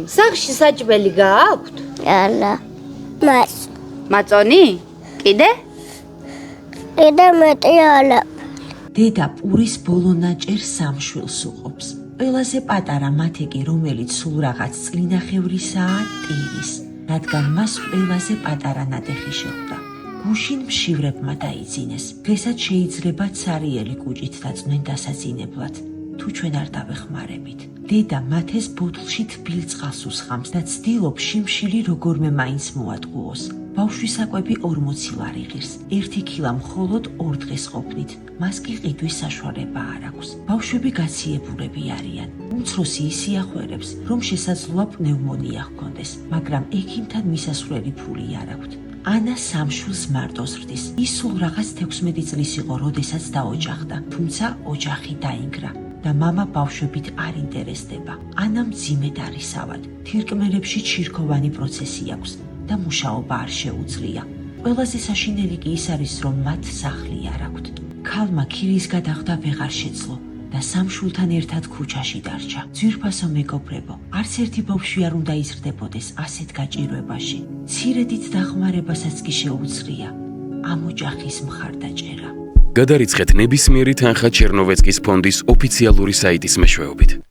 სახლში საჭმელი გააქვთ? არა. მას. მაწონი? კიდე? კიდე მეტი არა. დედა პურის ბოლო ნაჭერს სამშვილს უყობს. ყველაზე პატარა მათეკი, რომელიც სულ რაღაც წლინახევრისაა, ტირის, რადგან მას ყველაზე პატარა ნატეხი შეხვდა. გუშინ მშივრებმა დაიძინეს. დღესაც შეიძლება ცარიელი კუჭით დაწვნენ დასაძინებლად. თუ ჩვენ არ დავეხმარებით. დედა მათეს ბოთლში თბილ წყალს უსხამს და ცდილობს შიმშილი როგორმე მაინც მოატყუოს. ბავშვის საკვები 40 ლარი ღირს. 1 კილა მხოლოდ 2 დღეს ყოფნით. მას კი ყიდვის საშუალება არ აქვს. ბავშვები გაციებულები არიან. უმცროსი ისიახველებს, რომ შესაძლოა პნევმონია ჰქონდეს, მაგრამ ექიმთან მისასვლელი ფული არ აქვთ. ანა სამშვილს მარტო ზრდის. ის სულ რაღაც 16 წლის იყო, როდესაც დაოჯახდა, თუმცა ოჯახი დაინგრა და მამა ბავშვებით არ ინტერესდება. ანა მძიმედ არისავად. თირკმელებში ჩირქოვანი პროცესი აქვს და მუშაობა არ შეუძლია. ყველაზე საშინელი კი ის არის, რომ მათ სახლი არ აქვთ. ქალმა ქირის გადახდა ვეღარ შეძლო და სამშვილთან ერთად ქუჩაში დარჩა. ძვირფასო მეგობრებო, არც ერთი ბავშვი არ უნდა იზრდებოდეს ასეთ გაჭირვებაში. ცირედით დახმარებასაც კი შეუძლია ამ ოჯახის მხარდაჭერა. გადარიცხეთ ნებისმიერი თანხა ჩერნოვეცკის ფონდის ოფიციალური საიტის მეშვეობით.